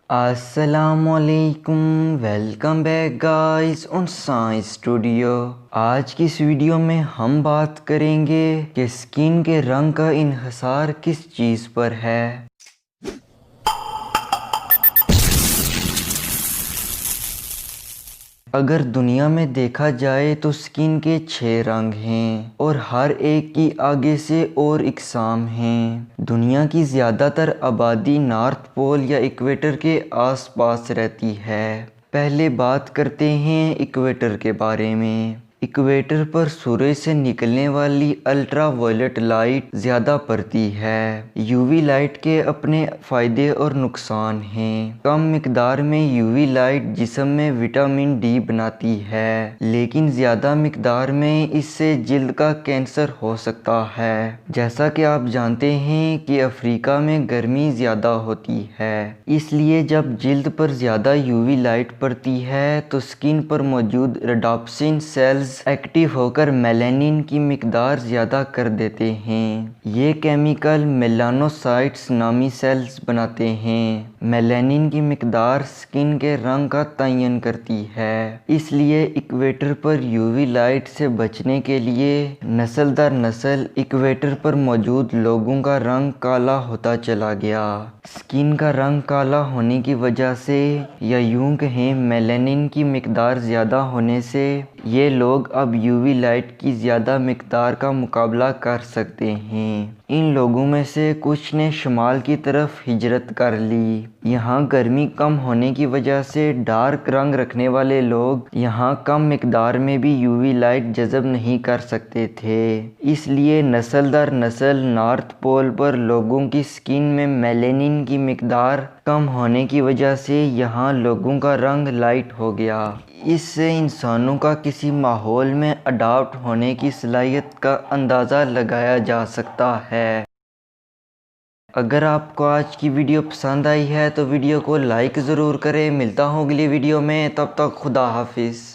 السلام علیکم، welcome back guys on science studio. آج کی اس ویڈیو میں ہم بات کریں گے کہ سکن کے رنگ کا انحصار کس چیز پر ہے۔ اگر دنیا میں دیکھا جائے تو سکن کے 6 رنگ ہیں اور ہر ایک کی آگے سے اور اقسام ہیں۔ دنیا کی زیادہ تر آبادی نارتھ پول یا ایکویٹر کے آس پاس رہتی ہے۔ پہلے بات کرتے ہیں ایکویٹر کے بارے میں۔ ایکویٹر پر سورج سے نکلنے والی الٹرا وائلٹ لائٹ زیادہ پڑتی ہے۔ یو وی لائٹ کے اپنے فائدے اور نقصان ہیں۔ کم مقدار میں یو وی لائٹ جسم میں وٹامن ڈی بناتی ہے، لیکن زیادہ مقدار میں اس سے جلد کا کینسر ہو سکتا ہے۔ جیسا کہ آپ جانتے ہیں کہ افریقہ میں گرمی زیادہ ہوتی ہے، اس لیے جب جلد پر زیادہ یو وی لائٹ پڑتی ہے تو سکن پر موجود ریڈاپسن سیلز ایکٹیو ہو کر میلانین کی مقدار زیادہ کر دیتے ہیں۔ یہ کیمیکل میلانوسائٹس نامی سیلز بناتے ہیں۔ میلانین کی مقدار سکن کے رنگ کا تعین کرتی ہے۔ اس لیے ایکویٹر پر یو وی لائٹ سے بچنے کے لیے نسل در نسل ایکویٹر پر موجود لوگوں کا رنگ کالا ہوتا چلا گیا۔ سکن کا رنگ کالا ہونے کی وجہ سے، یا یوں کہیں میلانین کی مقدار زیادہ ہونے سے، یہ لوگ اب یو وی لائٹ کی زیادہ مقدار کا مقابلہ کر سکتے ہیں۔ ان لوگوں میں سے کچھ نے شمال کی طرف ہجرت کر لی۔ یہاں گرمی کم ہونے کی وجہ سے ڈارک رنگ رکھنے والے لوگ یہاں کم مقدار میں بھی یو وی لائٹ جذب نہیں کر سکتے تھے۔ اس لیے نسل در نسل نارتھ پول پر لوگوں کی سکن میں میلانین کی مقدار کم ہونے کی وجہ سے یہاں لوگوں کا رنگ لائٹ ہو گیا۔ اس سے انسانوں کا کسی ماحول میں اڈاپٹ ہونے کی صلاحیت کا اندازہ لگایا جا سکتا ہے۔ اگر آپ کو آج کی ویڈیو پسند آئی ہے تو ویڈیو کو لائک ضرور کریں۔ ملتا ہوں اگلی ویڈیو میں، تب تک خدا حافظ۔